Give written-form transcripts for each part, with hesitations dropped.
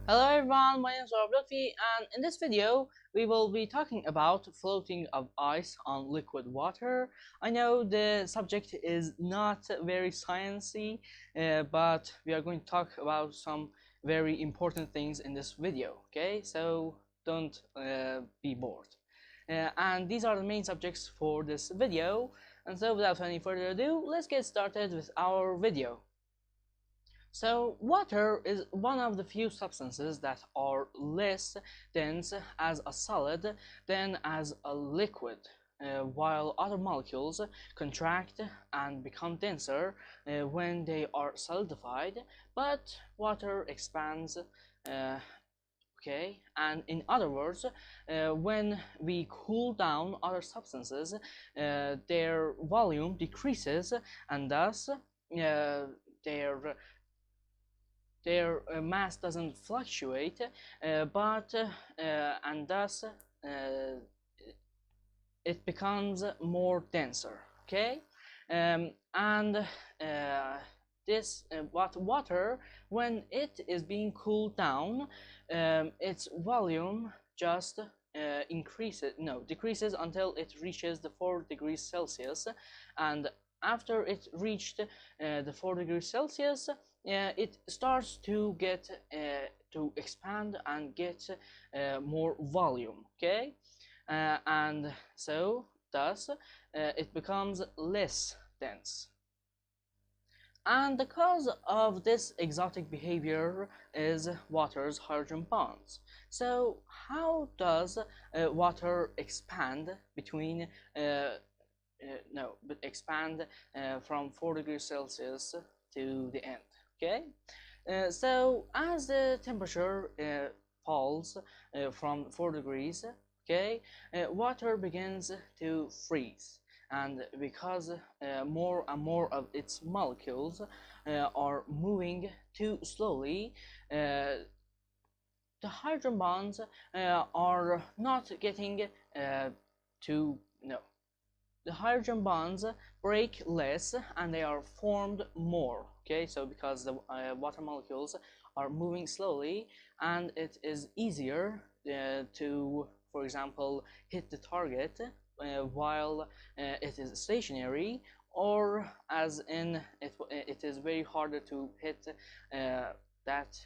Hello everyone, my name is Luffy, and in this video we will be talking about floating of ice on liquid water. I know the subject is not very sciencey, but we are going to talk about some very important things in this video, okay? So don't be bored. And these are the main subjects for this video, and so without any further ado, let's get started with our video. So water is one of the few substances that are less dense as a solid than as a liquid, while other molecules contract and become denser when they are solidified, but water expands. Okay, and in other words, when we cool down other substances, their volume decreases, and thus their mass doesn't fluctuate, but and thus it becomes more denser. Okay, and this water, when it is being cooled down, its volume just decreases until it reaches the 4 degrees Celsius, and after it reached the 4 degrees Celsius, it starts to get to expand and get more volume. Okay, and so thus it becomes less dense. And the cause of this exotic behavior is water's hydrogen bonds. So how does water expand between no, but expand from 4 degrees Celsius to the end? Okay, so as the temperature falls from 4 degrees, okay, water begins to freeze, and because more and more of its molecules are moving too slowly, the hydrogen bonds are not getting to no the hydrogen bonds break less and they are formed more. Okay, so because the water molecules are moving slowly, and it is easier to, for example, hit the target while it is stationary, or as in it is very harder to hit that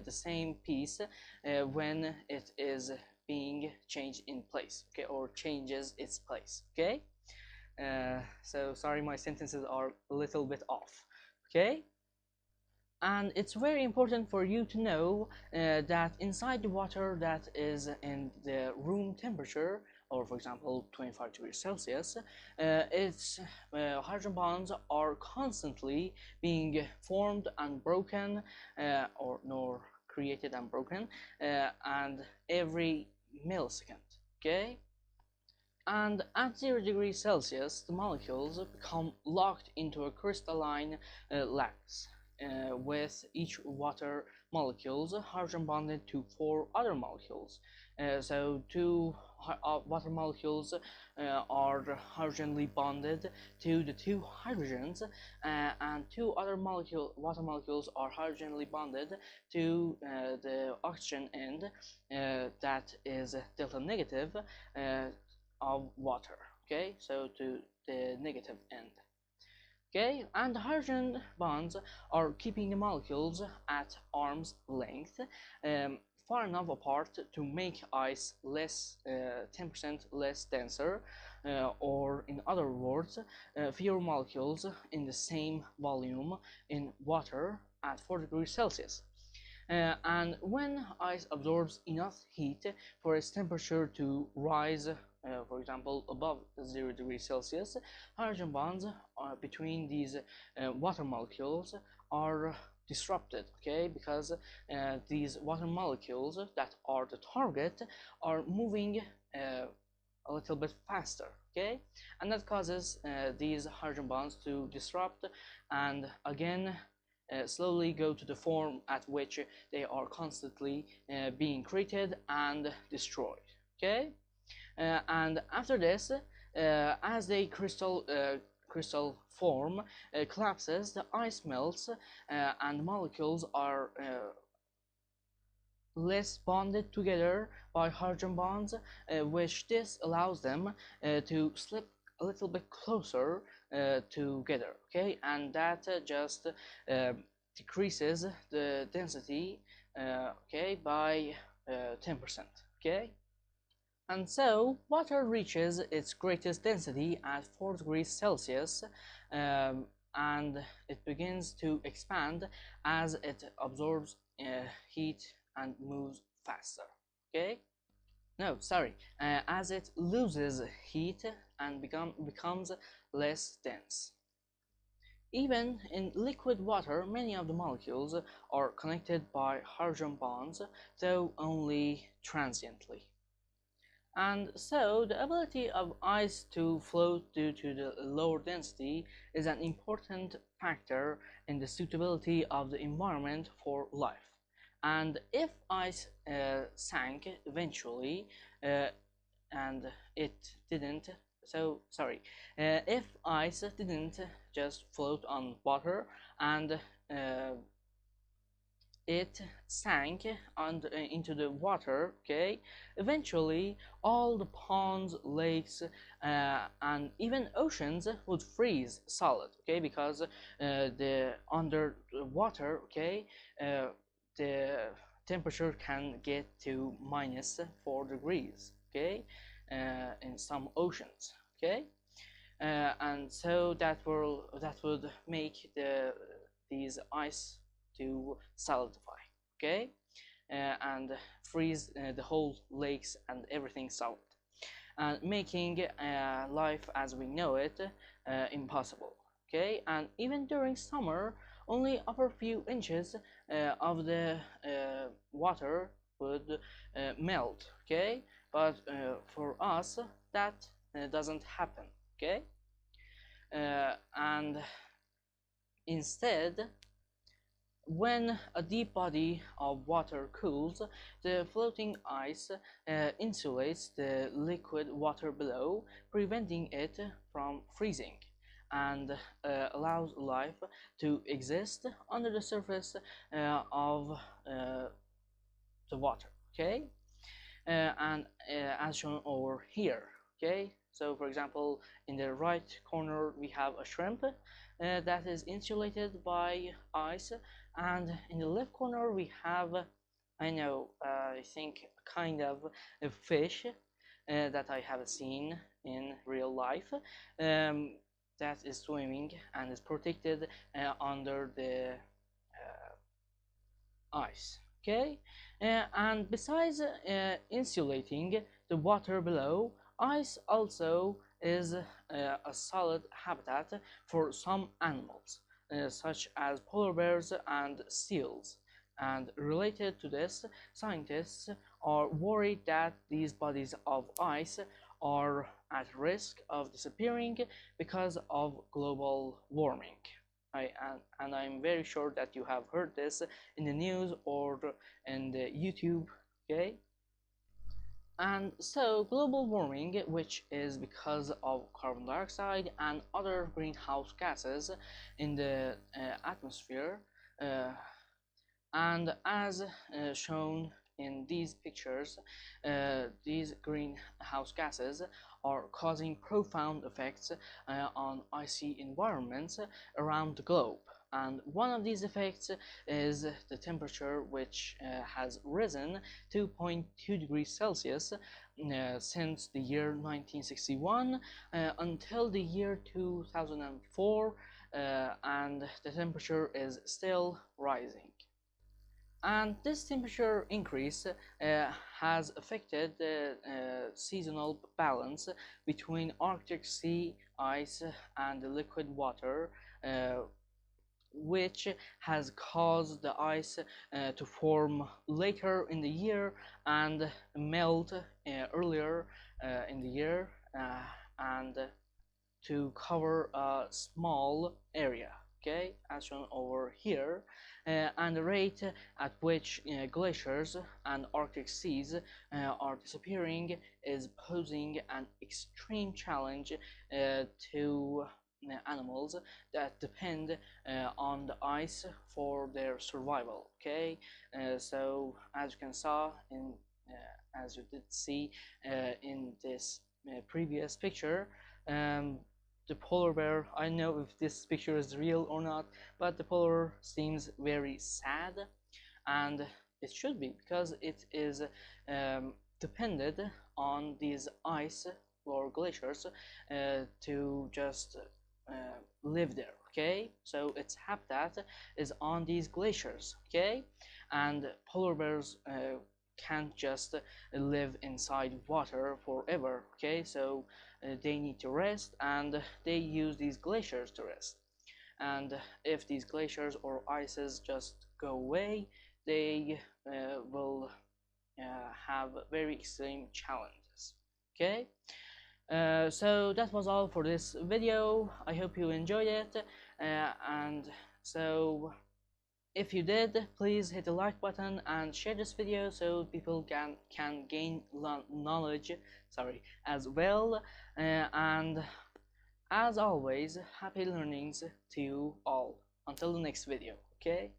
the same piece when it is being changed in place, okay, or changes its place. Okay, so sorry, my sentences are a little bit off. Okay, and it's very important for you to know that inside the water that is in the room temperature, or for example 25 degrees Celsius, its hydrogen bonds are constantly being formed and broken, or nor created and broken, and every millisecond. Okay, and at 0 degrees Celsius, the molecules become locked into a crystalline lattice, with each water molecules hydrogen bonded to 4 other molecules. So 2 water molecules are hydrogenly bonded to the 2 hydrogens, and 2 other water molecules are hydrogenly bonded to the oxygen end, that is delta negative of water. Okay, so to the negative end. Okay, and the hydrogen bonds are keeping the molecules at arm's length, far enough apart to make ice less 10% less denser, or in other words, fewer molecules in the same volume in water at 4 degrees Celsius. And when ice absorbs enough heat for its temperature to rise, for example, above 0 degrees Celsius, hydrogen bonds between these water molecules are disrupted, okay, because these water molecules that are the target are moving a little bit faster, okay, and that causes these hydrogen bonds to disrupt and again slowly go to the form at which they are constantly being created and destroyed. Okay, and after this, as the crystal form collapses, the ice melts, and molecules are less bonded together by hydrogen bonds, which this allows them to slip a little bit closer together, okay, and that just decreases the density, okay, by 10%, okay. And so water reaches its greatest density at 4 degrees Celsius, um, and it begins to expand as it absorbs heat and moves faster, okay. No, sorry, as it loses heat and becomes less dense. Even in liquid water, many of the molecules are connected by hydrogen bonds, though only transiently. And so the ability of ice to float due to the lower density is an important factor in the suitability of the environment for life. And if ice sank eventually, uh, and it didn't, so sorry, if ice didn't just float on water and it sank into the water, okay, eventually all the ponds, lakes, and even oceans would freeze solid, okay, because the under the water, okay, the temperature can get to -4 degrees, okay, in some oceans, okay, and so that would make these ice to solidify, okay, and freeze the whole lakes and everything solid, and making life as we know it impossible, okay. And even during summer, only upper few inches of the water would melt, okay, but for us that doesn't happen, okay. And instead, when a deep body of water cools, the floating ice insulates the liquid water below, preventing it from freezing, and allows life to exist under the surface of the water, okay. And as shown over here, okay. So for example, in the right corner we have a shrimp that is insulated by ice, and in the left corner we have, I think kind of a fish that I have seen in real life, that is swimming and is protected under the ice, okay. And besides insulating the water below, ice also is a solid habitat for some animals, such as polar bears and seals. And related to this, scientists are worried that these bodies of ice are at risk of disappearing because of global warming. I'm very sure that you have heard this in the news or in the YouTube, okay. And so global warming, which is because of carbon dioxide and other greenhouse gases in the atmosphere, and as shown in these pictures, these greenhouse gases are causing profound effects on icy environments around the globe. And one of these effects is the temperature, which has risen 2.2 degrees Celsius since the year 1961 until the year 2004, and the temperature is still rising. And this temperature increase has affected the seasonal balance between Arctic sea ice and the liquid water, which has caused the ice to form later in the year and melt earlier in the year, and to cover a small area, okay, as shown over here, and the rate at which glaciers and Arctic seas are disappearing is posing an extreme challenge to animals that depend on the ice for their survival. Okay, so as you can saw in as you did see in this previous picture, the polar bear, I don't know if this picture is real or not, but the polar seems very sad, and it should be, because it is depended on these ice or glaciers to just live there. Okay, so its habitat is on these glaciers. Okay, and polar bears can't just live inside water forever. Okay, so they need to rest, and they use these glaciers to rest. And if these glaciers or ices just go away, they will have very extreme challenges. Okay, so that was all for this video. I hope you enjoyed it, and so if you did, please hit the like button and share this video so people can gain knowledge, as well. And as always, happy learnings to you all. Until the next video. Okay.